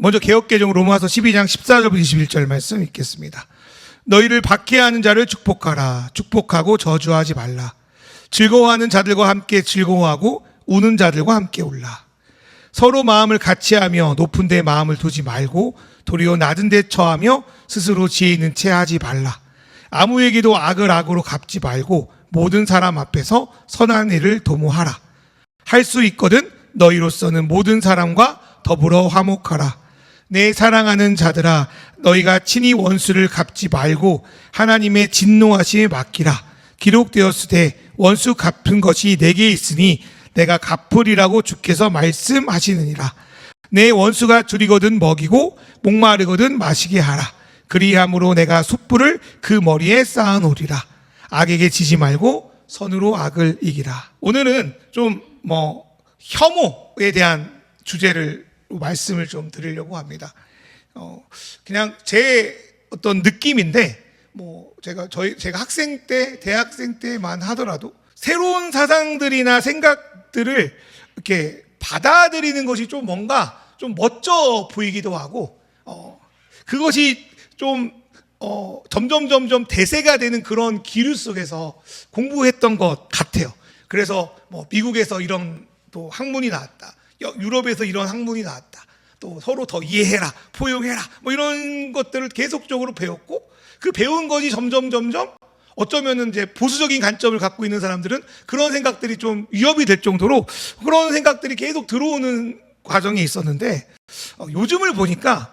먼저 개역개정 로마서 12장 14절부터 21절 말씀 읽겠습니다. 너희를 박해하는 자를 축복하라. 축복하고 저주하지 말라. 즐거워하는 자들과 함께 즐거워하고 우는 자들과 함께 울라. 서로 마음을 같이하며 높은 데 마음을 두지 말고 도리어 낮은 데 처하며 스스로 지혜 있는 채 하지 말라. 아무에게도 악을 악으로 갚지 말고 모든 사람 앞에서 선한 일을 도모하라. 할 수 있거든 너희로서는 모든 사람과 더불어 화목하라. 내 사랑하는 자들아, 너희가 친히 원수를 갚지 말고 하나님의 진노하심에 맡기라. 기록되었으되 원수 갚은 것이 내게 있으니 내가 갚으리라고 주께서 말씀하시느니라. 내 원수가 줄이거든 먹이고 목마르거든 마시게 하라. 그리함으로 내가 숯불을 그 머리에 쌓아놓으리라. 악에게 지지 말고 선으로 악을 이기라. 오늘은 좀 혐오에 대한 주제를 말씀을 좀 드리려고 합니다. 그냥 제 어떤 느낌인데, 제가 학생 때, 대학생 때만 하더라도 새로운 사상들이나 생각들을 이렇게 받아들이는 것이 좀 뭔가 좀 멋져 보이기도 하고, 그것이 좀 점점 대세가 되는 그런 기류 속에서 공부했던 것 같아요. 그래서 미국에서 이런 또 학문이 나왔다. 유럽에서 이런 학문이 나왔다. 또 서로 더 이해해라, 포용해라, 이런 것들을 계속적으로 배웠고, 그 배운 것이 점점 어쩌면은 이제 보수적인 관점을 갖고 있는 사람들은 그런 생각들이 좀 위협이 될 정도로 그런 생각들이 계속 들어오는 과정이 있었는데, 요즘을 보니까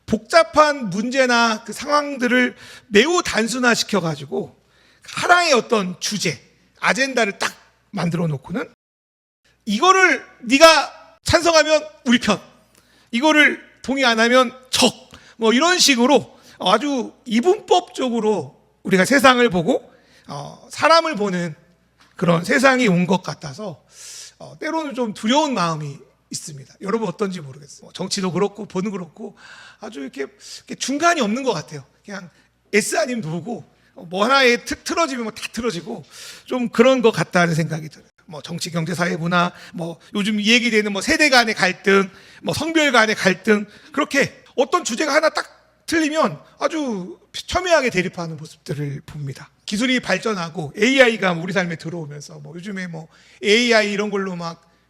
복잡한 문제나 그 상황들을 매우 단순화시켜 가지고 하나의 어떤 주제, 아젠다를 딱 만들어 놓고는 이거를 네가 찬성하면 우리 편, 이거를 동의 안 하면 적, 이런 식으로 아주 이분법적으로 우리가 세상을 보고 사람을 보는 그런 세상이 온 것 같아서 때로는 좀 두려운 마음이 있습니다. 여러분 어떤지 모르겠어요. 정치도 그렇고 보는 그렇고 아주 이렇게 중간이 없는 것 같아요. 그냥 S 아니면 노고, 하나에 틀어지면 다 틀어지고 좀 그런 것 같다는 생각이 들어요. 정치, 경제, 사회, 문화, 요즘 얘기되는 세대 간의 갈등, 성별 간의 갈등, 그렇게 어떤 주제가 하나 딱 틀리면 아주 첨예하게 대립하는 모습들을 봅니다. 기술이 발전하고 AI가 우리 삶에 들어오면서 요즘에 AI 이런 걸로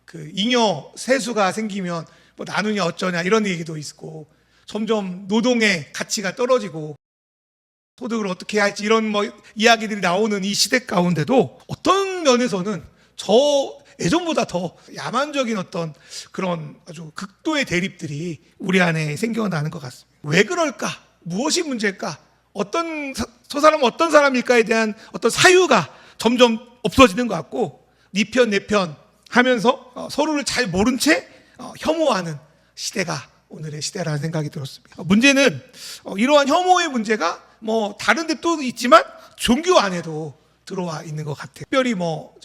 그 잉여 세수가 생기면 나누냐 어쩌냐 이런 얘기도 있고, 점점 노동의 가치가 떨어지고 소득을 어떻게 할지 이런 이야기들이 나오는 이 시대 가운데도 어떤 면에서는 예전보다 더 야만적인 어떤 그런 아주 극도의 대립들이 우리 안에 생겨나는 것 같습니다. 왜 그럴까? 무엇이 문제일까? 저 사람은 어떤 사람일까에 대한 어떤 사유가 점점 없어지는 것 같고, 네 편, 내 편 하면서 서로를 잘 모른 채 혐오하는 시대가 오늘의 시대라는 생각이 들었습니다. 문제는 이러한 혐오의 문제가 다른 데 또 있지만 종교 안에도 들어와 있는 것 같아요. 특별히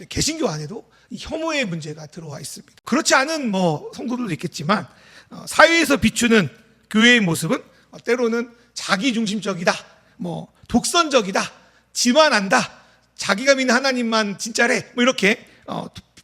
개신교 안에도 이 혐오의 문제가 들어와 있습니다. 그렇지 않은 성도들도 있겠지만 사회에서 비추는 교회의 모습은 때로는 자기중심적이다, 독선적이다, 지만 안다, 자기가 믿는 하나님만 진짜래, 이렇게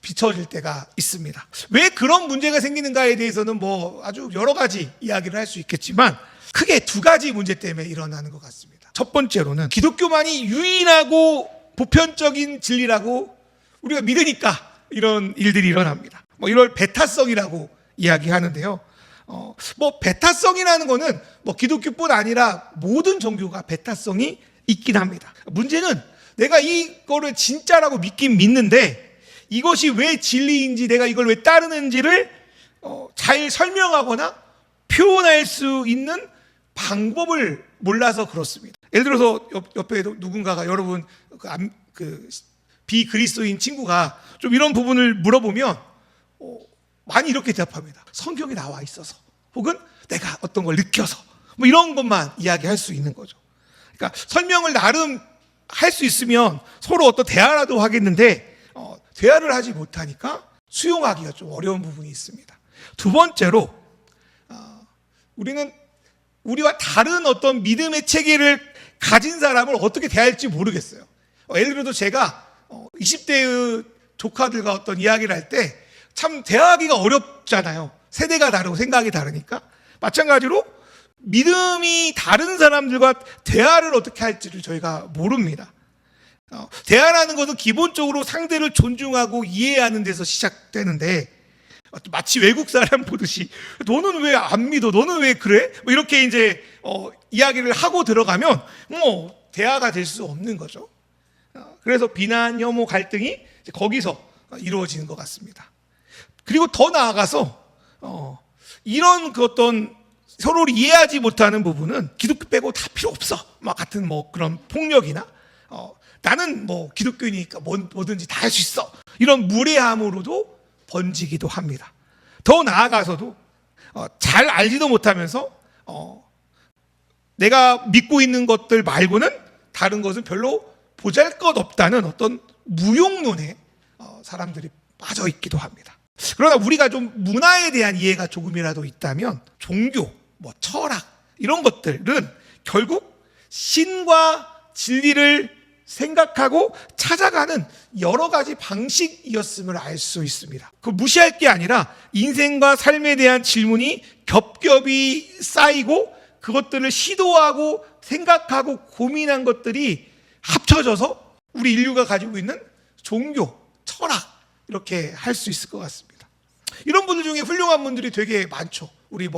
비춰질 때가 있습니다. 왜 그런 문제가 생기는가에 대해서는 아주 여러 가지 이야기를 할 수 있겠지만 크게 두 가지 문제 때문에 일어나는 것 같습니다. 첫 번째로는 기독교만이 유일하고 보편적인 진리라고 우리가 믿으니까 이런 일들이 일어납니다. 이걸 배타성이라고 이야기하는데요. 배타성이라는 거는 기독교뿐 아니라 모든 종교가 배타성이 있긴 합니다. 문제는 내가 이거를 진짜라고 믿긴 믿는데 이것이 왜 진리인지, 내가 이걸 왜 따르는지를 잘 설명하거나 표현할 수 있는 방법을 몰라서 그렇습니다. 예를 들어서 옆에 누군가가, 여러분 비그리스도인 친구가 좀 이런 부분을 물어보면 많이 이렇게 대답합니다. 성경에 나와 있어서, 혹은 내가 어떤 걸 느껴서, 이런 것만 이야기할 수 있는 거죠. 그러니까 설명을 나름 할 수 있으면 서로 어떤 대화라도 하겠는데 대화를 하지 못하니까 수용하기가 좀 어려운 부분이 있습니다. 두 번째로 우리는 우리와 다른 어떤 믿음의 체계를 가진 사람을 어떻게 대할지 모르겠어요. 예를 들어서 제가 20대의 조카들과 어떤 이야기를 할 때 참 대화하기가 어렵잖아요. 세대가 다르고 생각이 다르니까 마찬가지로 믿음이 다른 사람들과 대화를 어떻게 할지를 저희가 모릅니다. 대화라는 것은 기본적으로 상대를 존중하고 이해하는 데서 시작되는데, 마치 외국 사람 보듯이 너는 왜 안 믿어? 너는 왜 그래? 뭐 이렇게 이제 이야기를 하고 들어가면 대화가 될 수 없는 거죠. 그래서 비난, 혐오, 갈등이 거기서 이루어지는 것 같습니다. 그리고 더 나아가서 이런 그 어떤 서로를 이해하지 못하는 부분은 기독교 빼고 다 필요 없어 막 같은 그런 폭력이나 나는 기독교이니까 뭐든지 다 할 수 있어 이런 무례함으로도 번지기도 합니다. 더 나아가서도 잘 알지도 못하면서 내가 믿고 있는 것들 말고는 다른 것은 별로 보잘것없다는 어떤 무용론에 사람들이 빠져 있기도 합니다. 그러나 우리가 좀 문화에 대한 이해가 조금이라도 있다면 종교, 철학 이런 것들은 결국 신과 진리를 생각하고 찾아가는 여러 가지 방식이었음을 알 수 있습니다. 그 무시할 게 아니라 인생과 삶에 대한 질문이 겹겹이 쌓이고 그것들을 시도하고 생각하고 고민한 것들이 합쳐져서 우리 인류가 가지고 있는 종교, 철학 이렇게 할 수 있을 것 같습니다. 이런 분들 중에 훌륭한 분들이 되게 많죠. 우리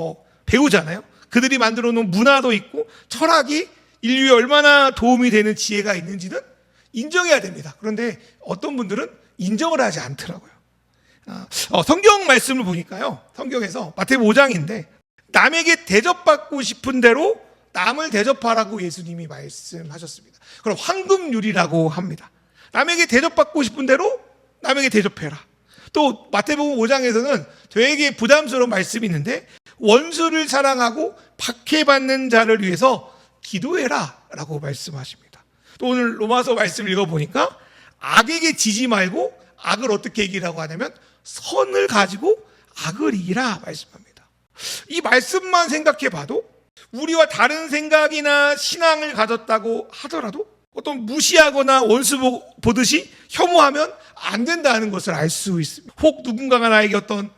배우잖아요. 그들이 만들어 놓은 문화도 있고 철학이 인류에 얼마나 도움이 되는 지혜가 있는지는 인정해야 됩니다. 그런데 어떤 분들은 인정을 하지 않더라고요. 성경 말씀을 보니까요. 성경에서 마태복음 5장인데 남에게 대접받고 싶은 대로 남을 대접하라고 예수님이 말씀하셨습니다. 그럼 황금률이라고 합니다. 남에게 대접받고 싶은 대로 남에게 대접해라. 또 마태복음 5장에서는 되게 부담스러운 말씀이 있는데 원수를 사랑하고 박해받는 자를 위해서 기도해라 라고 말씀하십니다. 또 오늘 로마서 말씀 읽어보니까 악에게 지지 말고 악을 어떻게 이기라고 하냐면 선을 가지고 악을 이기라 말씀합니다. 이 말씀만 생각해 봐도 우리와 다른 생각이나 신앙을 가졌다고 하더라도 어떤 무시하거나 원수 보듯이 혐오하면 안 된다는 것을 알 수 있습니다. 혹 누군가가 나에게 어떤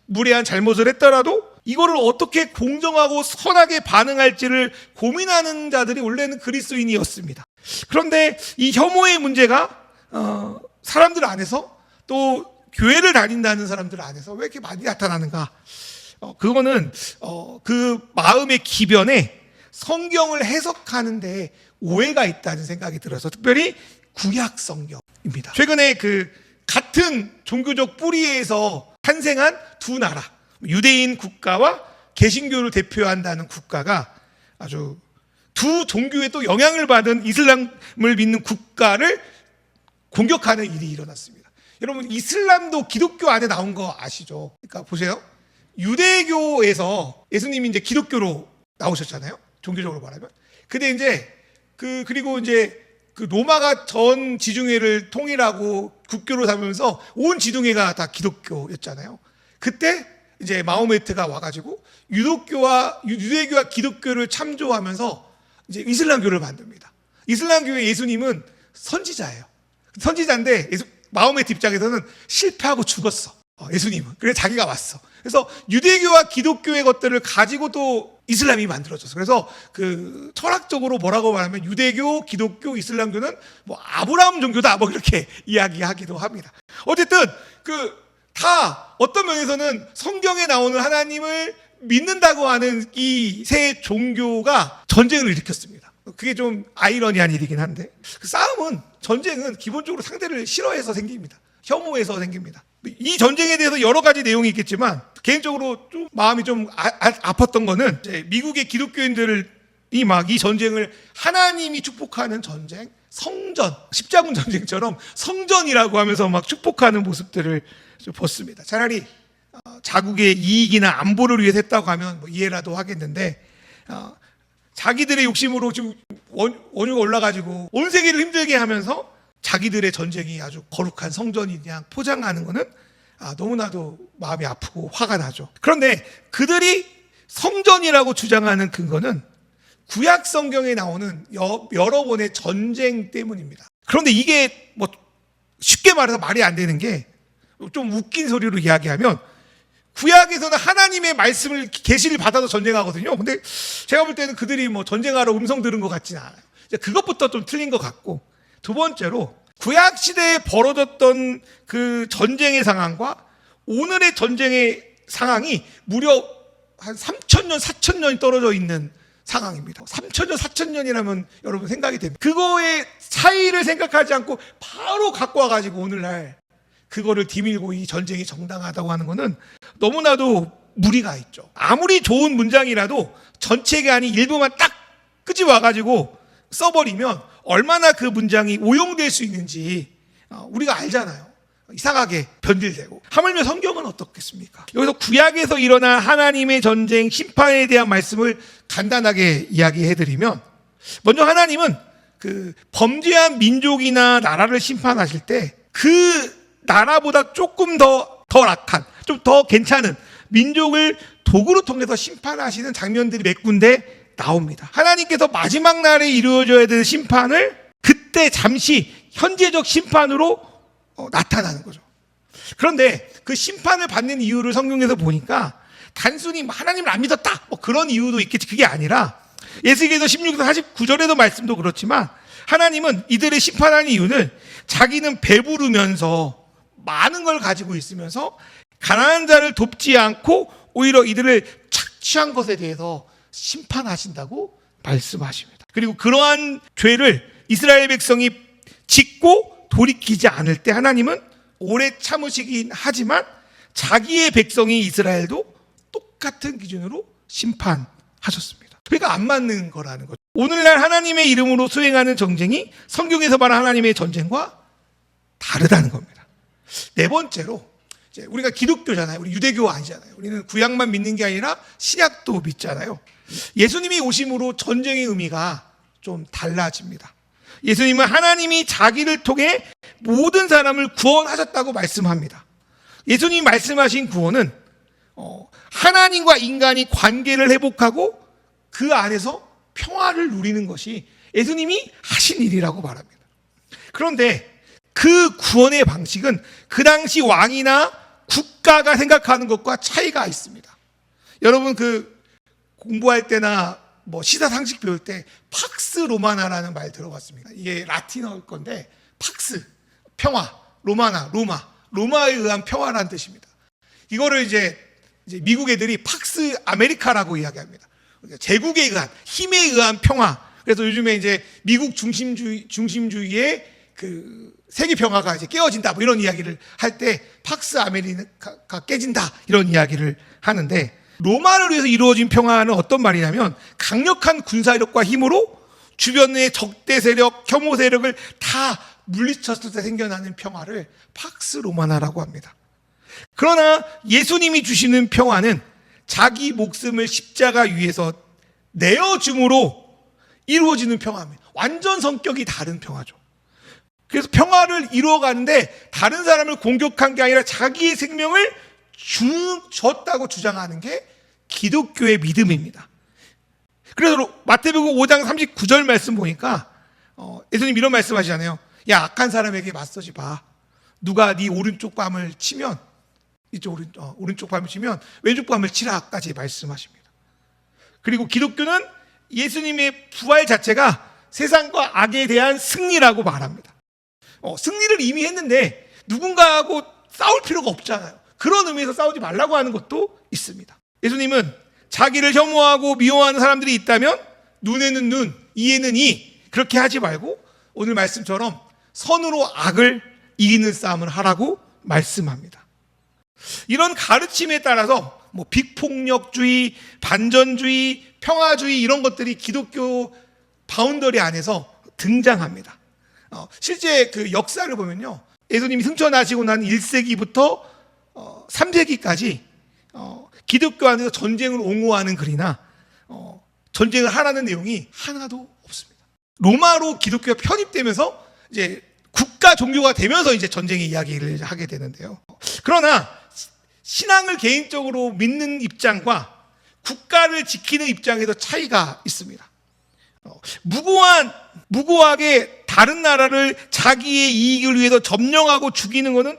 무례한 잘못을 했더라도 이거를 어떻게 공정하고 선하게 반응할지를 고민하는 자들이 원래는 그리스도인이었습니다. 그런데 이 혐오의 문제가 사람들 안에서 또 교회를 다닌다는 사람들 안에서 왜 이렇게 많이 나타나는가? 그거는 그 마음의 기변에 성경을 해석하는 데 오해가 있다는 생각이 들어서 특별히 구약 성경입니다. 최근에 그 같은 종교적 뿌리에서 탄생한 두 나라, 유대인 국가와 개신교를 대표한다는 국가가 아주 두 종교에 또 영향을 받은 이슬람을 믿는 국가를 공격하는 일이 일어났습니다. 여러분, 이슬람도 기독교 안에 나온 거 아시죠? 그러니까 보세요. 유대교에서 예수님이 이제 기독교로 나오셨잖아요. 종교적으로 말하면. 근데 이제 그리고 이제 그 로마가 전 지중해를 통일하고 국교로 삼으면서 온 지중해가 다 기독교였잖아요. 그때 이제 마호메트가 와가지고 유대교와 기독교를 참조하면서 이제 이슬람교를 만듭니다. 이슬람교의 예수님은 선지자예요. 선지자인데 마호메트 입장에서는 실패하고 죽었어. 예수님은. 그래서 자기가 왔어. 그래서 유대교와 기독교의 것들을 가지고 또 이슬람이 만들어졌어. 그래서 그 철학적으로 뭐라고 말하면 유대교, 기독교, 이슬람교는 아브라함 종교다 이렇게 이야기하기도 합니다. 어쨌든 다 어떤 면에서는 성경에 나오는 하나님을 믿는다고 하는 이 세 종교가 전쟁을 일으켰습니다. 그게 좀 아이러니한 일이긴 한데 전쟁은 기본적으로 상대를 싫어해서 생깁니다. 혐오해서 생깁니다. 이 전쟁에 대해서 여러 가지 내용이 있겠지만 개인적으로 좀 마음이 좀 아팠던 거는 미국의 기독교인들이 막 이 전쟁을 하나님이 축복하는 전쟁, 성전, 십자군 전쟁처럼 성전이라고 하면서 막 축복하는 모습들을 좀 봤습니다. 차라리 자국의 이익이나 안보를 위해서 했다고 하면 이해라도 하겠는데 자기들의 욕심으로 지금 원유가 올라가지고 온 세계를 힘들게 하면서 자기들의 전쟁이 아주 거룩한 성전이 그냥 포장하는 것은 너무나도 마음이 아프고 화가 나죠. 그런데 그들이 성전이라고 주장하는 근거는 구약 성경에 나오는 여러 번의 전쟁 때문입니다. 그런데 이게 쉽게 말해서 말이 안 되는 게 좀 웃긴 소리로 이야기하면 구약에서는 하나님의 말씀을 계시를 받아서 전쟁하거든요. 근데 제가 볼 때는 그들이 뭐 전쟁하러 음성 들은 것 같지는 않아요. 그것부터 좀 틀린 것 같고, 두 번째로 구약 시대에 벌어졌던 그 전쟁의 상황과 오늘의 전쟁의 상황이 무려 한 3,000년, 4,000년이 떨어져 있는 상황입니다. 3,000년, 4,000년이라면 여러분 생각이 됩니다. 그거의 차이를 생각하지 않고 바로 갖고 와가지고 오늘날 그거를 뒤밀고 이 전쟁이 정당하다고 하는 거는 너무나도 무리가 있죠. 아무리 좋은 문장이라도 전체가 아닌 일부만 딱 끄집어 와가지고 써버리면 얼마나 그 문장이 오용될 수 있는지 우리가 알잖아요. 이상하게 변질되고. 하물며 성경은 어떻겠습니까? 여기서 구약에서 일어난 하나님의 전쟁, 심판에 대한 말씀을 간단하게 이야기해드리면, 먼저 하나님은 그 범죄한 민족이나 나라를 심판하실 때 그 나라보다 조금 더 악한, 좀 더 괜찮은 민족을 도구로 통해서 심판하시는 장면들이 몇 군데 나옵니다. 하나님께서 마지막 날에 이루어져야 될 심판을 그때 잠시 현재적 심판으로 나타나는 거죠. 그런데 그 심판을 받는 이유를 성경에서 보니까 단순히 하나님을 안 믿었다 그런 이유도 있겠지. 그게 아니라 예수께서 16절 49절에도 말씀도 그렇지만 하나님은 이들을 심판하는 이유는 자기는 배부르면서 많은 걸 가지고 있으면서 가난한 자를 돕지 않고 오히려 이들을 착취한 것에 대해서 심판하신다고 말씀하십니다. 그리고 그러한 죄를 이스라엘 백성이 짓고 돌이키지 않을 때 하나님은 오래 참으시긴 하지만 자기의 백성이 이스라엘도 똑같은 기준으로 심판하셨습니다. 그러니까 안 맞는 거라는 거죠. 오늘날 하나님의 이름으로 수행하는 전쟁이 성경에서 말하는 하나님의 전쟁과 다르다는 겁니다. 네 번째로, 우리가 기독교잖아요. 우리 유대교 아니잖아요. 우리는 구약만 믿는 게 아니라 신약도 믿잖아요. 예수님이 오심으로 전쟁의 의미가 좀 달라집니다. 예수님은 하나님이 자기를 통해 모든 사람을 구원하셨다고 말씀합니다. 예수님이 말씀하신 구원은 하나님과 인간이 관계를 회복하고 그 안에서 평화를 누리는 것이 예수님이 하신 일이라고 말합니다. 그런데 그 구원의 방식은 그 당시 왕이나 국가가 생각하는 것과 차이가 있습니다. 여러분 그 공부할 때나 뭐 시사 상식 배울 때 팍스 로마나라는 말 들어봤습니까? 이게 라틴어 건데 팍스 평화, 로마에 의한 평화라는 뜻입니다. 이거를 이제 미국 애들이 팍스 아메리카라고 이야기합니다. 제국에 의한, 힘에 의한 평화. 그래서 요즘에 이제 미국 중심주의의 그 세계 평화가 이제 깨어진다 뭐 이런 이야기를 할 때 팍스 아메리카가 깨진다 이런 이야기를 하는데, 로마를 위해서 이루어진 평화는 어떤 말이냐면 강력한 군사력과 힘으로 주변의 적대 세력, 혐오 세력을 다 물리쳤을 때 생겨나는 평화를 팍스 로마나라고 합니다. 그러나 예수님이 주시는 평화는 자기 목숨을 십자가 위에서 내어줌으로 이루어지는 평화입니다. 완전 성격이 다른 평화죠. 그래서 평화를 이루어가는데 다른 사람을 공격한 게 아니라 자기의 생명을 줬다고 주장하는 게 기독교의 믿음입니다. 그래서 마태복음 5장 39절 말씀 보니까 예수님 이런 말씀 하시잖아요. 야, 악한 사람에게 맞서지 봐. 누가 네 오른쪽 뺨을 치면 오른쪽 뺨을 치면 왼쪽 뺨을 치라까지 말씀하십니다. 그리고 기독교는 예수님의 부활 자체가 세상과 악에 대한 승리라고 말합니다. 승리를 이미 했는데 누군가하고 싸울 필요가 없잖아요. 그런 의미에서 싸우지 말라고 하는 것도 있습니다. 예수님은 자기를 혐오하고 미워하는 사람들이 있다면 눈에는 눈, 이에는 이, 그렇게 하지 말고 오늘 말씀처럼 선으로 악을 이기는 싸움을 하라고 말씀합니다. 이런 가르침에 따라서 뭐 빅폭력주의, 반전주의, 평화주의 이런 것들이 기독교 바운더리 안에서 등장합니다. 실제 그 역사를 보면요, 예수님이 승천하시고 난 1세기부터 3세기까지 기독교 안에서 전쟁을 옹호하는 글이나 전쟁을 하라는 내용이 하나도 없습니다. 로마로 기독교가 편입되면서 이제 국가 종교가 되면서 이제 전쟁의 이야기를 하게 되는데요. 그러나 신앙을 개인적으로 믿는 입장과 국가를 지키는 입장에서 차이가 있습니다. 무고하게 다른 나라를 자기의 이익을 위해서 점령하고 죽이는 것은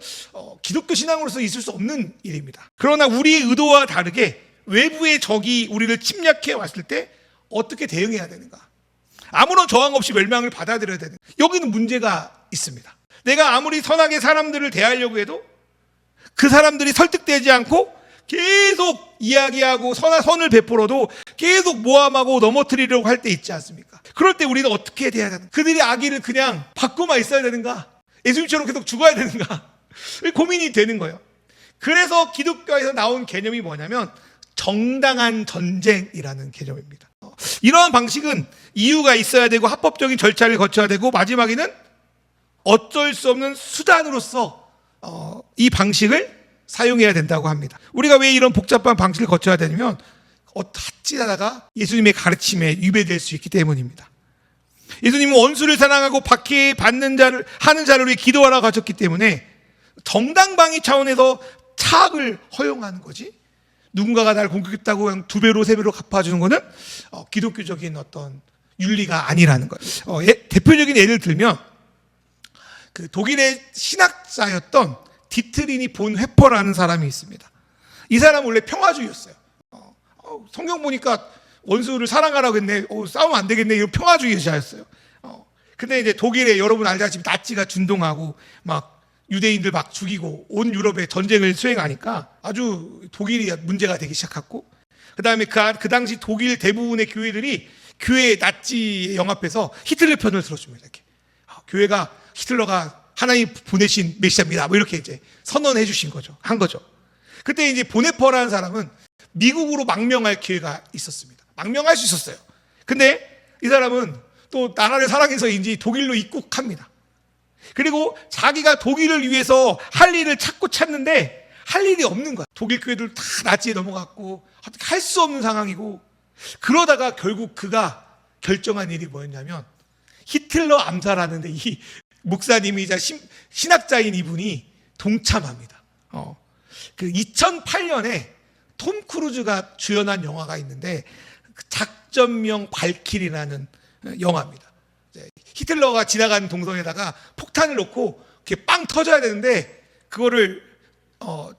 기독교 신앙으로서 있을 수 없는 일입니다. 그러나 우리의 의도와 다르게 외부의 적이 우리를 침략해 왔을 때 어떻게 대응해야 되는가? 아무런 저항 없이 멸망을 받아들여야 되는가? 여기는 문제가 있습니다. 내가 아무리 선하게 사람들을 대하려고 해도 그 사람들이 설득되지 않고 계속 이야기하고 선을 베풀어도 계속 모함하고 넘어뜨리려고 할 때 있지 않습니까? 그럴 때 우리는 어떻게 해야 되는가? 그들의 악의를 그냥 받고만 있어야 되는가? 예수님처럼 계속 죽어야 되는가? 고민이 되는 거예요. 그래서 기독교에서 나온 개념이 뭐냐면 정당한 전쟁이라는 개념입니다. 이러한 방식은 이유가 있어야 되고 합법적인 절차를 거쳐야 되고 마지막에는 어쩔 수 없는 수단으로서 이 방식을 사용해야 된다고 합니다. 우리가 왜 이런 복잡한 방식을 거쳐야 되냐면 어찌하다가 예수님의 가르침에 위배될 수 있기 때문입니다. 예수님은 원수를 사랑하고 박해받는 자를 하는 자를 위해 기도하라고 하셨기 때문에 정당방위 차원에서 차악을 허용하는 거지, 누군가가 나를 공격했다고 그냥 2배로 3배로 갚아주는 거는 기독교적인 어떤 윤리가 아니라는 거예요. 대표적인 예를 들면 그 독일의 신학자였던 디트리니 본 회퍼라는 사람이 있습니다. 이 사람은 원래 평화주의였어요. 성경 보니까 원수를 사랑하라고 했네, 싸우면 안 되겠네, 이런 평화주의자였어요. 근데 이제 독일에 여러분 알다시피 나치가 준동하고 막 유대인들 막 죽이고 온 유럽에 전쟁을 수행하니까 아주 독일이 문제가 되기 시작했고, 그 다음에 그 당시 독일 대부분의 교회들이 교회 나치에 영합해서 히틀러 편을 들어줍니다. 이렇게 교회가 히틀러가 하나님 보내신 메시아입니다, 뭐 이렇게 이제 선언해 주신 거죠. 한 거죠. 그때 이제 보네퍼라는 사람은 미국으로 망명할 기회가 있었습니다. 망명할 수 있었어요. 근데 이 사람은 또 나라를 사랑해서인지 독일로 입국합니다. 그리고 자기가 독일을 위해서 할 일을 찾는데 할 일이 없는 거야. 독일 교회들 다 나치에 넘어갔고 할 수 없는 상황이고, 그러다가 결국 그가 결정한 일이 뭐였냐면 히틀러 암살하는데 이 목사님이자 신학자인 이분이 동참합니다. 그 2008년에 톰 크루즈가 주연한 영화가 있는데 작전명 발키리라는 영화입니다. 히틀러가 지나가는 동선에다가 폭탄을 놓고 이렇게 빵 터져야 되는데 그거를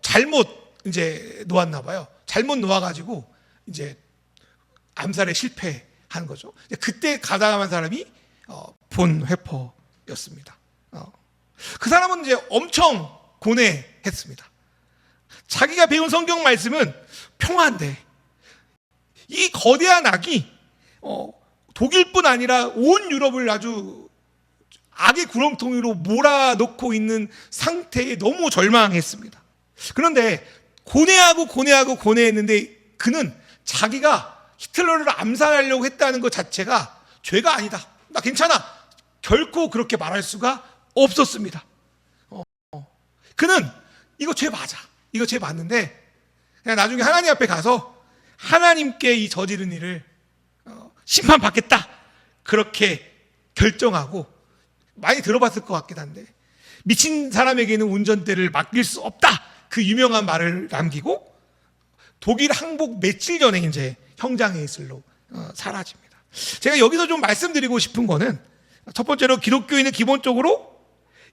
잘못 이제 놓았나 봐요. 잘못 놓아가지고 이제 암살에 실패한 거죠. 그때 가담한 사람이 본 회퍼였습니다. 그 사람은 이제 엄청 고뇌했습니다. 자기가 배운 성경 말씀은 평화인데 이 거대한 악이 독일뿐 아니라 온 유럽을 아주 악의 구렁텅이로 몰아넣고 있는 상태에 너무 절망했습니다. 그런데 고뇌했는데 그는 자기가 히틀러를 암살하려고 했다는 것 자체가 죄가 아니다, 나 괜찮아, 결코 그렇게 말할 수가 없었습니다. 그는 이거 죄 맞아, 이거 죄 맞는데 그냥 나중에 하나님 앞에 가서 하나님께 이 저지른 일을 심판받겠다, 그렇게 결정하고, 많이 들어봤을 것 같긴 한데 미친 사람에게는 운전대를 맡길 수 없다, 그 유명한 말을 남기고 독일 항복 며칠 전에 이제 형장의 이슬로 사라집니다. 제가 여기서 좀 말씀드리고 싶은 거는, 첫 번째로 기독교인은 기본적으로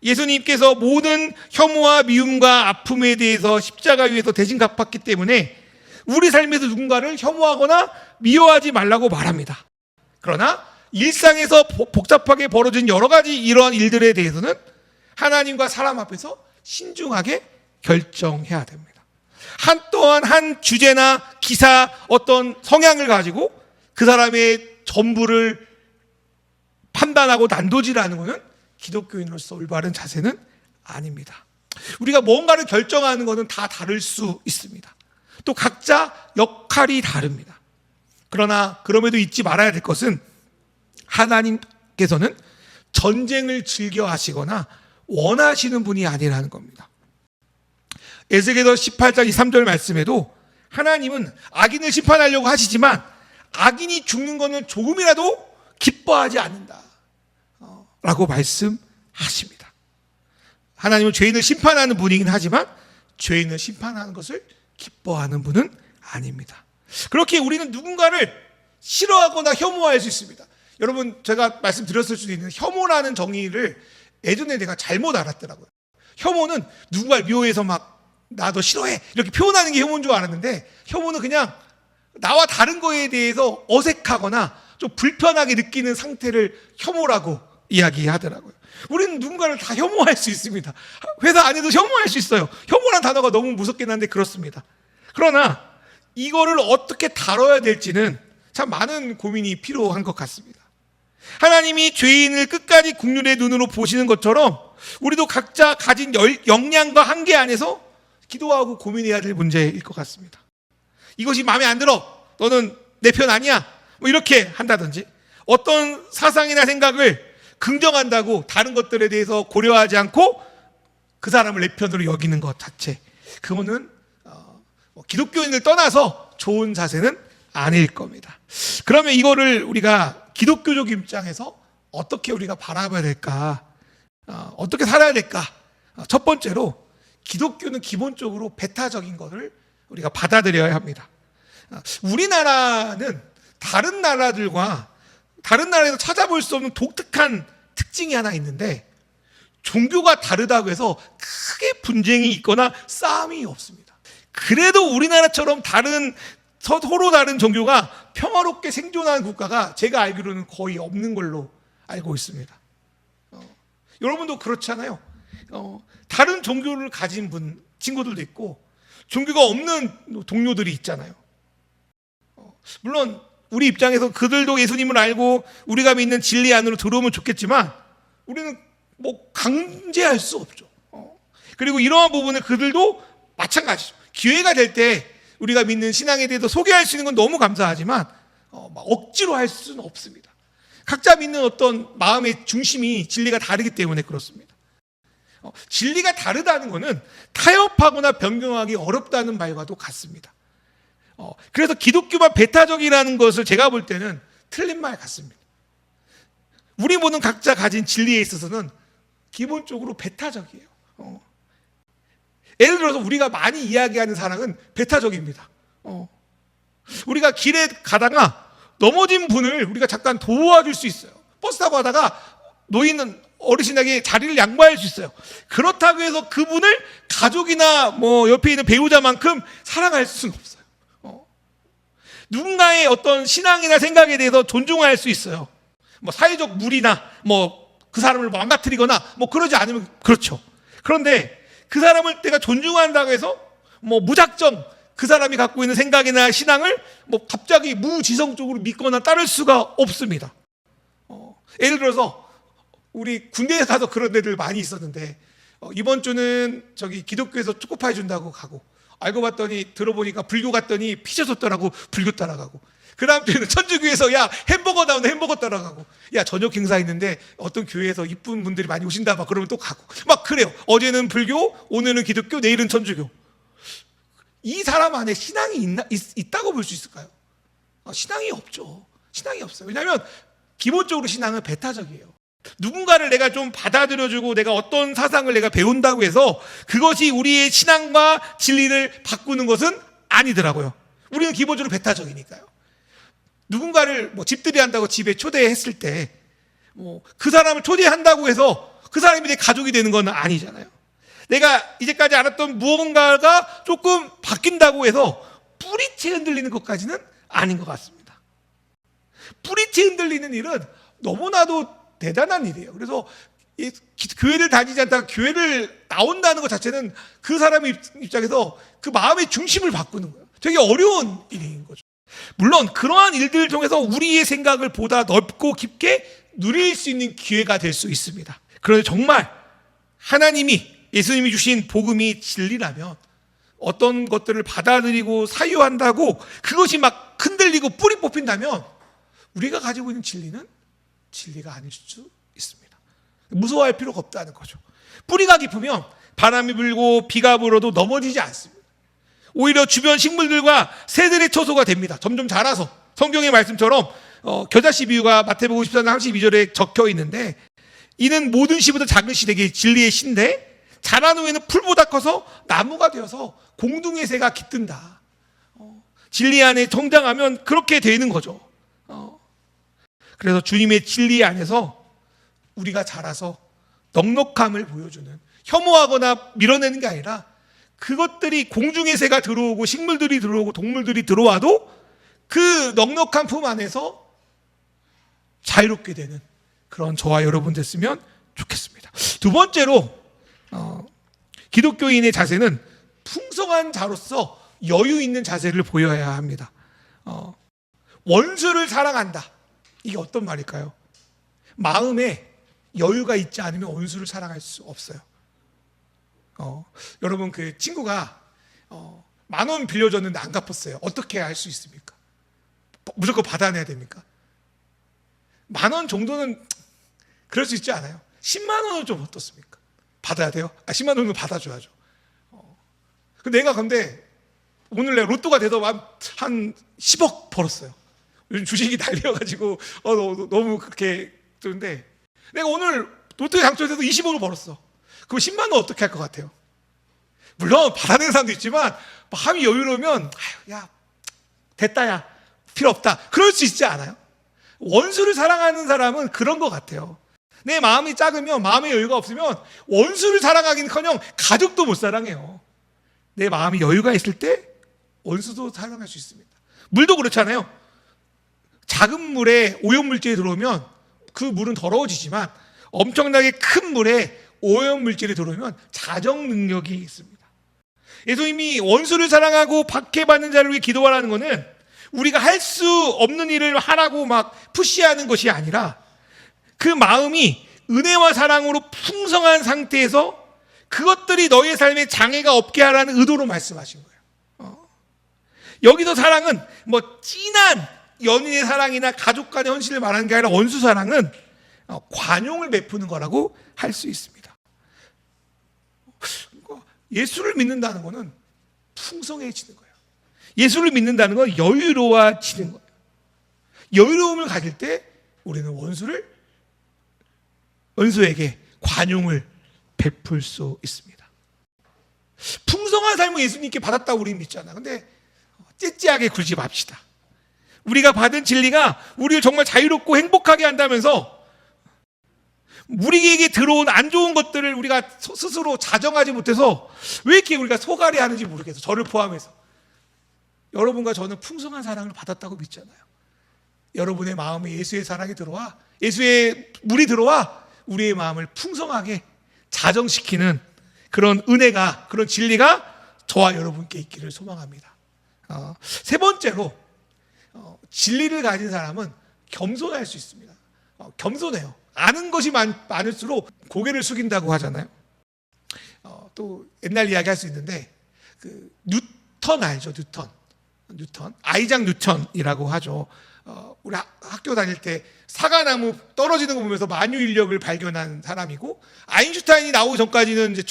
예수님께서 모든 혐오와 미움과 아픔에 대해서 십자가 위에서 대신 갚았기 때문에 우리 삶에서 누군가를 혐오하거나 미워하지 말라고 말합니다. 그러나 일상에서 복잡하게 벌어진 여러 가지 이러한 일들에 대해서는 하나님과 사람 앞에서 신중하게 결정해야 됩니다. 또한 한 주제나 기사, 어떤 성향을 가지고 그 사람의 전부를 판단하고 난도질하는 것은 기독교인으로서 올바른 자세는 아닙니다. 우리가 뭔가를 결정하는 것은 다 다를 수 있습니다. 또 각자 역할이 다릅니다. 그러나 그럼에도 잊지 말아야 될 것은 하나님께서는 전쟁을 즐겨 하시거나 원하시는 분이 아니라는 겁니다. 에스겔서 18장 3절 말씀에도 하나님은 악인을 심판하려고 하시지만 악인이 죽는 것을 조금이라도 기뻐하지 않는다 라고 말씀하십니다. 하나님은 죄인을 심판하는 분이긴 하지만 죄인을 심판하는 것을 기뻐하는 분은 아닙니다. 그렇게 우리는 누군가를 싫어하거나 혐오할 수 있습니다. 여러분, 제가 말씀드렸을 수도 있는 혐오라는 정의를 예전에 내가 잘못 알았더라고요. 혐오는 누군가를 미워해서 막 나 너 싫어해 이렇게 표현하는 게 혐오인 줄 알았는데, 혐오는 그냥 나와 다른 거에 대해서 어색하거나 좀 불편하게 느끼는 상태를 혐오라고 이야기하더라고요. 우리는 누군가를 다 혐오할 수 있습니다. 회사 안에도 혐오할 수 있어요. 혐오란 단어가 너무 무섭긴 한데 그렇습니다. 그러나 이거를 어떻게 다뤄야 될지는 참 많은 고민이 필요한 것 같습니다. 하나님이 죄인을 끝까지 국률의 눈으로 보시는 것처럼 우리도 각자 가진 역량과 한계 안에서 기도하고 고민해야 될 문제일 것 같습니다. 이것이 마음에 안 들어, 너는 내 편 아니야, 뭐 이렇게 한다든지, 어떤 사상이나 생각을 긍정한다고 다른 것들에 대해서 고려하지 않고 그 사람을 내 편으로 여기는 것 자체, 그거는 기독교인을 떠나서 좋은 자세는 아닐 겁니다. 그러면 이거를 우리가 기독교적 입장에서 어떻게 우리가 바라봐야 될까, 어떻게 살아야 될까? 첫 번째로 기독교는 기본적으로 배타적인 것을 우리가 받아들여야 합니다. 우리나라는 다른 나라들과 다른 나라에서 찾아볼 수 없는 독특한 특징이 하나 있는데, 종교가 다르다고 해서 크게 분쟁이 있거나 싸움이 없습니다. 그래도 우리나라처럼 서로 다른 종교가 평화롭게 생존하는 국가가 제가 알기로는 거의 없는 걸로 알고 있습니다. 여러분도 그렇잖아요. 다른 종교를 가진 친구들도 있고 종교가 없는 동료들이 있잖아요. 물론 우리 입장에서 그들도 예수님을 알고 우리가 믿는 진리 안으로 들어오면 좋겠지만 우리는 뭐 강제할 수 없죠. 그리고 이러한 부분을 그들도 마찬가지죠. 기회가 될 때 우리가 믿는 신앙에 대해서 소개할 수 있는 건 너무 감사하지만 억지로 할 수는 없습니다. 각자 믿는 어떤 마음의 중심이 진리가 다르기 때문에 그렇습니다. 진리가 다르다는 것은 타협하거나 변경하기 어렵다는 말과도 같습니다. 그래서 기독교만 배타적이라는 것을 제가 볼 때는 틀린 말 같습니다. 우리 모든 각자 가진 진리에 있어서는 기본적으로 배타적이에요. 예를 들어서 우리가 많이 이야기하는 사랑은 배타적입니다. 우리가 길에 가다가 넘어진 분을 우리가 잠깐 도와줄 수 있어요. 버스 타고 가다가 노인은 어르신에게 자리를 양보할 수 있어요. 그렇다고 해서 그분을 가족이나 뭐 옆에 있는 배우자만큼 사랑할 수는 없어요. 누군가의 어떤 신앙이나 생각에 대해서 존중할 수 있어요. 뭐 사회적 무리나 뭐 그 사람을 망가뜨리거나 뭐 그러지 않으면 그렇죠. 그런데 그 사람을 내가 존중한다고 해서 뭐 무작정 그 사람이 갖고 있는 생각이나 신앙을 뭐 갑자기 무지성적으로 믿거나 따를 수가 없습니다. 예를 들어서 우리 군대에 가서 그런 애들 많이 있었는데 이번 주는 저기 기독교에서 초코파이 준다고 가고, 알고 봤더니 들어보니까 불교 갔더니 피자 줬더라고, 불교 따라가고, 그 다음 주에는 천주교에서 야 햄버거 나오는데 햄버거 따라가고, 야 저녁 행사 있는데 어떤 교회에서 이쁜 분들이 많이 오신다 막 그러면 또 가고 막 그래요. 어제는 불교, 오늘은 기독교, 내일은 천주교. 이 사람 안에 신앙이 있다고 볼 수 있을까요? 신앙이 없죠. 신앙이 없어요. 왜냐하면 기본적으로 신앙은 배타적이에요. 누군가를 내가 좀 받아들여주고 내가 어떤 사상을 내가 배운다고 해서 그것이 우리의 신앙과 진리를 바꾸는 것은 아니더라고요. 우리는 기본적으로 배타적이니까요. 누군가를 뭐 집들이 한다고 집에 초대했을 때 뭐 그 사람을 초대한다고 해서 그 사람이 내 가족이 되는 건 아니잖아요. 내가 이제까지 알았던 무언가가 조금 바뀐다고 해서 뿌리채 흔들리는 것까지는 아닌 것 같습니다. 뿌리채 흔들리는 일은 너무나도 대단한 일이에요. 그래서 교회를 다니지 않다가 교회를 나온다는 것 자체는 그 사람의 입장에서 그 마음의 중심을 바꾸는 거예요. 되게 어려운 일인 거죠. 물론 그러한 일들을 통해서 우리의 생각을 보다 넓고 깊게 누릴 수 있는 기회가 될 수 있습니다. 그런데 정말 예수님이 주신 복음이 진리라면 어떤 것들을 받아들이고 사유한다고 그것이 막 흔들리고 뿌리 뽑힌다면 우리가 가지고 있는 진리는 진리가 아닐 수 있습니다. 무서워할 필요가 없다는 거죠. 뿌리가 깊으면 바람이 불고 비가 불어도 넘어지지 않습니다. 오히려 주변 식물들과 새들의 처소가 됩니다. 점점 자라서 성경의 말씀처럼 겨자씨 비유가 마태복음 14장 32절에 적혀 있는데, 이는 모든 씨보다 작은 씨 되게 진리의 씨인데 자란 후에는 풀보다 커서 나무가 되어서 공중의 새가 깃든다. 진리 안에 성장하면 그렇게 되는 거죠. 그래서 주님의 진리 안에서 우리가 자라서 넉넉함을 보여주는, 혐오하거나 밀어내는 게 아니라 그것들이 공중의 새가 들어오고 식물들이 들어오고 동물들이 들어와도 그 넉넉한 품 안에서 자유롭게 되는 그런 저와 여러분 됐으면 좋겠습니다. 두 번째로 기독교인의 자세는 풍성한 자로서 여유 있는 자세를 보여야 합니다. 원수를 사랑한다. 이게 어떤 말일까요? 마음에 여유가 있지 않으면 원수를 사랑할 수 없어요. 여러분, 그 친구가 10,000원 빌려줬는데 안 갚았어요. 어떻게 할 수 있습니까? 무조건 받아내야 됩니까? 10,000원 정도는 그럴 수 있지 않아요? 10만 원은 좀 어떻습니까? 받아야 돼요? 10만 원은 받아줘야죠. 근데 오늘 내가 로또가 돼서 한 10억 벌었어요. 요즘 주식이 날려가지고 너무 그렇게 뜨는데, 내가 오늘 로또에 당첨돼서 20억을 벌었어. 그럼 10만 원 어떻게 할 것 같아요? 물론 받아내는 사람도 있지만 마음이 여유로우면 야 됐다, 야 필요 없다, 그럴 수 있지 않아요? 원수를 사랑하는 사람은 그런 것 같아요. 내 마음이 작으면, 마음의 여유가 없으면 원수를 사랑하긴커녕 가족도 못 사랑해요. 내 마음이 여유가 있을 때 원수도 사랑할 수 있습니다. 물도 그렇잖아요. 작은 물에 오염물질이 들어오면 그 물은 더러워지지만 엄청나게 큰 물에 오염물질이 들어오면 자정 능력이 있습니다. 예수님이 원수를 사랑하고 박해받는 자를 위해 기도하라는 것은 우리가 할 수 없는 일을 하라고 막 푸시하는 것이 아니라 그 마음이 은혜와 사랑으로 풍성한 상태에서 그것들이 너의 삶에 장애가 없게 하라는 의도로 말씀하신 거예요. 여기서 사랑은 뭐 진한 연인의 사랑이나 가족 간의 헌신을 말하는 게 아니라 원수 사랑은 관용을 베푸는 거라고 할 수 있습니다. 예수를 믿는다는 것은 풍성해지는 거예요. 예수를 믿는다는 건 여유로워지는 거예요. 여유로움을 가질 때 우리는 원수에게 관용을 베풀 수 있습니다. 풍성한 삶을 예수님께 받았다고 우리는 믿잖아. 근데 찌찌하게 굴지 맙시다. 우리가 받은 진리가 우리를 정말 자유롭고 행복하게 한다면서 우리에게 들어온 안 좋은 것들을 우리가 스스로 자정하지 못해서 왜 이렇게 우리가 소갈이 하는지 모르겠어. 저를 포함해서. 여러분과 저는 풍성한 사랑을 받았다고 믿잖아요. 여러분의 마음에 예수의 사랑이 들어와, 예수의 물이 들어와 우리의 마음을 풍성하게 자정시키는 그런 은혜가, 그런 진리가 저와 여러분께 있기를 소망합니다. 세 번째로 진리를 가진 사람은 겸손할 수 있습니다. 겸손해요. 아는 것이 많을수록 고개를 숙인다고 하잖아요. 또 옛날 이야기 할 수 있는데, 그 뉴턴 알죠? 뉴턴 아이작 뉴턴이라고 하죠. 우리 학교 다닐 때 사과나무 떨어지는 거 보면서 만유인력을 발견한 사람이고, 아인슈타인이 나오기 전까지는 이제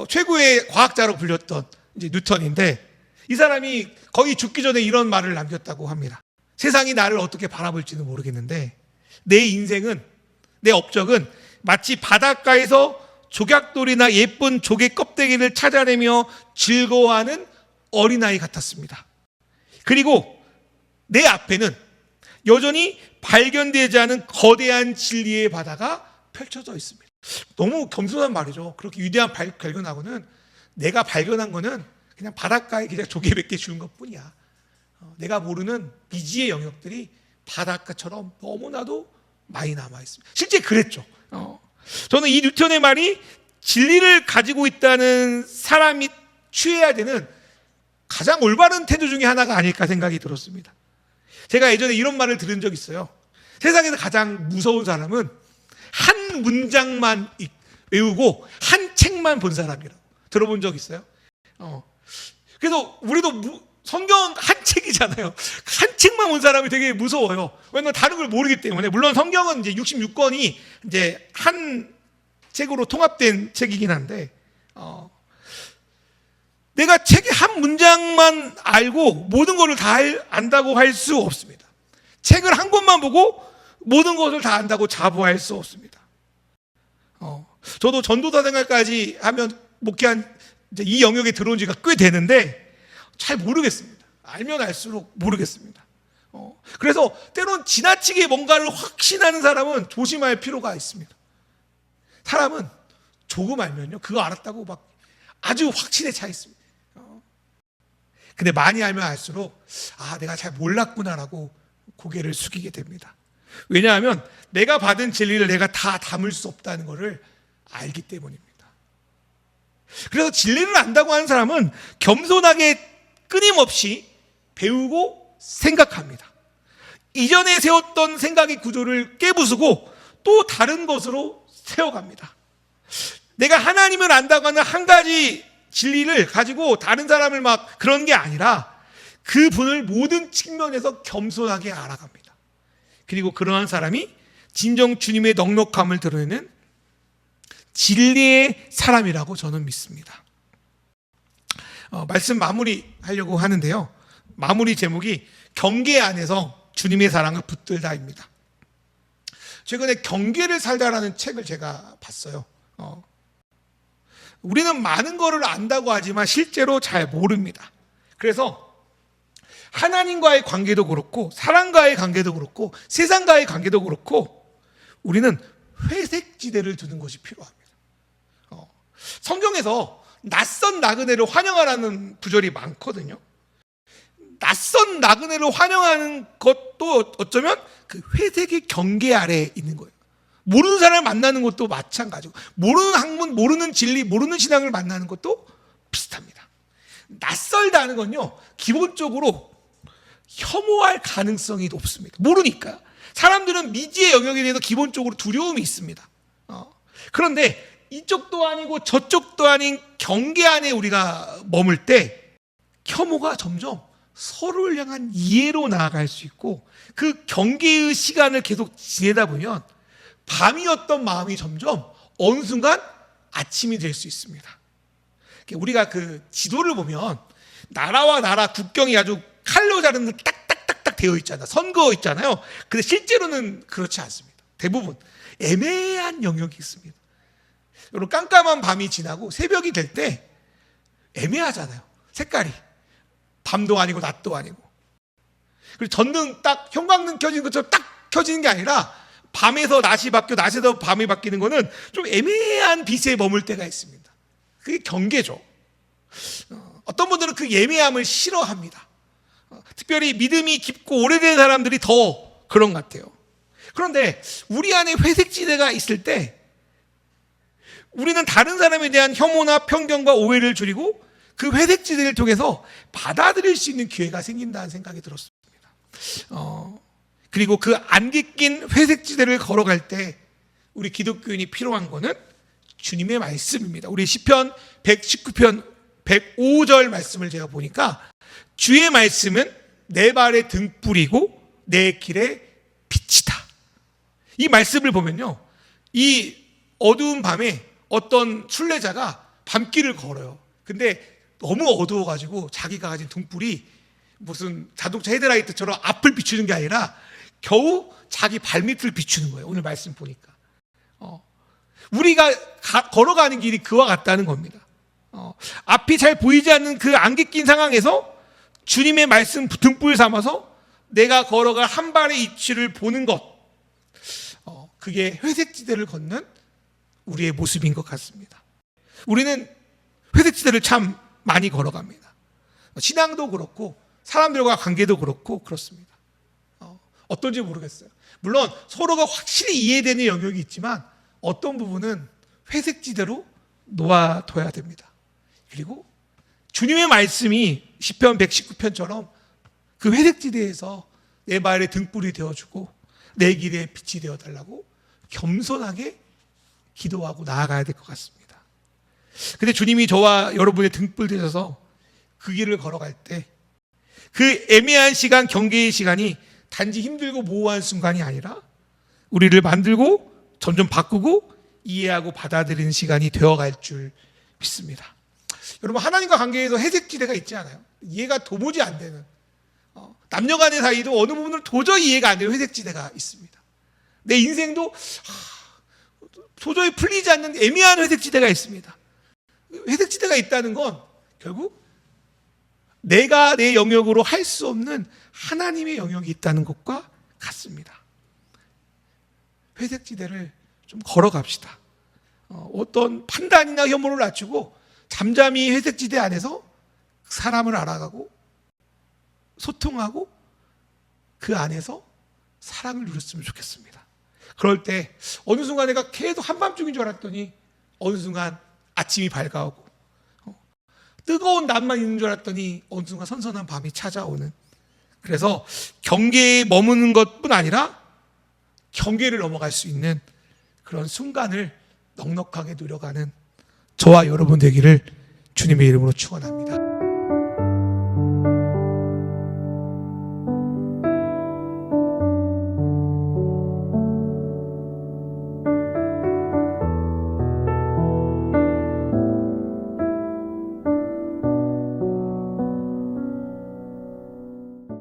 최고의 과학자로 불렸던 이제 뉴턴인데, 이 사람이 거의 죽기 전에 이런 말을 남겼다고 합니다. 세상이 나를 어떻게 바라볼지는 모르겠는데 내 인생은, 내 업적은 마치 바닷가에서 조약돌이나 예쁜 조개 껍데기를 찾아내며 즐거워하는 어린아이 같았습니다. 그리고 내 앞에는 여전히 발견되지 않은 거대한 진리의 바다가 펼쳐져 있습니다. 너무 겸손한 말이죠. 그렇게 위대한 발견하고는 내가 발견한 거는 그냥 바닷가에 그냥 조개 몇 개 주는 것뿐이야. 내가 모르는 미지의 영역들이 바닷가처럼 너무나도 많이 남아있습니다. 실제 그랬죠. 저는 이 뉴턴의 말이 진리를 가지고 있다는 사람이 취해야 되는 가장 올바른 태도 중에 하나가 아닐까 생각이 들었습니다. 제가 예전에 이런 말을 들은 적이 있어요. 세상에서 가장 무서운 사람은 한 문장만 외우고 한 책만 본 사람이라고. 들어본 적 있어요? 그래서 우리도 성경 한 책이잖아요. 한 책만 본 사람이 되게 무서워요. 왜냐면 다른 걸 모르기 때문에. 물론 성경은 이제 66권이 이제 한 책으로 통합된 책이긴 한데, 내가 책의 한 문장만 알고 모든 것을 다 안다고 할 수 없습니다. 책을 한 권만 보고 모든 것을 다 안다고 자부할 수 없습니다. 저도 전도사 생활까지 하면 목회한 이제 이 영역에 들어온 지가 꽤 되는데 잘 모르겠습니다. 알면 알수록 모르겠습니다. 그래서 때론 지나치게 뭔가를 확신하는 사람은 조심할 필요가 있습니다. 사람은 조금 알면요, 그거 알았다고 막 아주 확신에 차 있습니다. 근데 많이 알면 알수록 내가 잘 몰랐구나라고 고개를 숙이게 됩니다. 왜냐하면 내가 받은 진리를 내가 다 담을 수 없다는 것을 알기 때문입니다. 그래서 진리를 안다고 하는 사람은 겸손하게 끊임없이 배우고 생각합니다. 이전에 세웠던 생각의 구조를 깨부수고 또 다른 것으로 세워갑니다. 내가 하나님을 안다고 하는 한 가지 진리를 가지고 다른 사람을 막 그런 게 아니라 그분을 모든 측면에서 겸손하게 알아갑니다. 그리고 그러한 사람이 진정 주님의 넉넉함을 드러내는 진리의 사람이라고 저는 믿습니다. 말씀 마무리하려고 하는데요, 마무리 제목이 경계 안에서 주님의 사랑을 붙들다입니다. 최근에 경계를 살다라는 책을 제가 봤어요. 우리는 많은 거를 안다고 하지만 실제로 잘 모릅니다. 그래서 하나님과의 관계도 그렇고 사람과의 관계도 그렇고 세상과의 관계도 그렇고 우리는 회색지대를 두는 것이 필요합니다. 성경에서 낯선 나그네를 환영하라는 구절이 많거든요. 낯선 나그네를 환영하는 것도 어쩌면 그 회색의 경계 아래에 있는 거예요. 모르는 사람을 만나는 것도 마찬가지고, 모르는 학문, 모르는 진리, 모르는 신앙을 만나는 것도 비슷합니다. 낯설다는 건요, 기본적으로 혐오할 가능성이 높습니다. 모르니까. 사람들은 미지의 영역에 대해서 기본적으로 두려움이 있습니다. 그런데 이쪽도 아니고 저쪽도 아닌 경계 안에 우리가 머물 때 혐오가 점점 서로를 향한 이해로 나아갈 수 있고, 그 경계의 시간을 계속 지내다 보면 밤이었던 마음이 점점 어느 순간 아침이 될 수 있습니다. 우리가 그 지도를 보면 나라와 나라 국경이 아주 칼로 자르는 딱딱딱딱 되어 있잖아요. 선 그어 있잖아요. 근데 실제로는 그렇지 않습니다. 대부분 애매한 영역이 있습니다. 여러분, 깜깜한 밤이 지나고 새벽이 될 때 애매하잖아요. 색깔이 밤도 아니고 낮도 아니고. 그리고 전등 딱 형광등 켜지는 것처럼 딱 켜지는 게 아니라 밤에서 낮이 바뀌고 낮에서 밤이 바뀌는 거는 좀 애매한 빛에 머물 때가 있습니다. 그게 경계죠. 어떤 분들은 그 애매함을 싫어합니다. 특별히 믿음이 깊고 오래된 사람들이 더 그런 것 같아요. 그런데 우리 안에 회색지대가 있을 때 우리는 다른 사람에 대한 혐오나 편견과 오해를 줄이고 그 회색지대를 통해서 받아들일 수 있는 기회가 생긴다는 생각이 들었습니다. 그리고 그 안개 낀 회색지대를 걸어갈 때 우리 기독교인이 필요한 거는 주님의 말씀입니다. 우리 시편 119편 105절 말씀을 제가 보니까 주의 말씀은 내 발의 등불이고 내 길의 빛이다. 이 말씀을 보면요, 이 어두운 밤에 어떤 순례자가 밤길을 걸어요. 근데 너무 어두워가지고 자기가 가진 등불이 무슨 자동차 헤드라이트처럼 앞을 비추는 게 아니라 겨우 자기 발밑을 비추는 거예요. 오늘 말씀 보니까 우리가 걸어가는 길이 그와 같다는 겁니다. 앞이 잘 보이지 않는 그 안개 낀 상황에서 주님의 말씀 등불 삼아서 내가 걸어갈 한 발의 이치를 보는 것, 그게 회색지대를 걷는 우리의 모습인 것 같습니다. 우리는 회색지대를 참 많이 걸어갑니다. 신앙도 그렇고 사람들과 관계도 그렇고 그렇습니다. 어떤지 모르겠어요. 물론 서로가 확실히 이해되는 영역이 있지만 어떤 부분은 회색지대로 놓아둬야 됩니다. 그리고 주님의 말씀이 시편 119편처럼 그 회색지대에서 내 발의 등불이 되어주고 내 길의 빛이 되어달라고 겸손하게 기도하고 나아가야 될 것 같습니다. 근데 주님이 저와 여러분의 등불 되셔서 그 길을 걸어갈 때 그 애매한 시간, 경계의 시간이 단지 힘들고 모호한 순간이 아니라 우리를 만들고 점점 바꾸고 이해하고 받아들이는 시간이 되어갈 줄 믿습니다. 여러분, 하나님과 관계에서 회색지대가 있지 않아요? 이해가 도무지 안 되는, 남녀 간의 사이도 어느 부분으로 도저히 이해가 안 되는 회색지대가 있습니다. 내 인생도 도저히 풀리지 않는 애매한 회색지대가 있습니다. 회색지대가 있다는 건 결국 내가 내 영역으로 할 수 없는 하나님의 영역이 있다는 것과 같습니다. 회색지대를 좀 걸어갑시다. 어떤 판단이나 혐오를 낮추고 잠잠히 회색지대 안에서 사람을 알아가고 소통하고 그 안에서 사랑을 누렸으면 좋겠습니다. 그럴 때 어느 순간 내가 계속 한밤중인 줄 알았더니 어느 순간 아침이 밝아오고 뜨거운 낮만 있는 줄 알았더니 어느 순간 선선한 밤이 찾아오는, 그래서 경계에 머무는 것뿐 아니라 경계를 넘어갈 수 있는 그런 순간을 넉넉하게 누려가는 저와 여러분 되기를 주님의 이름으로 축원합니다.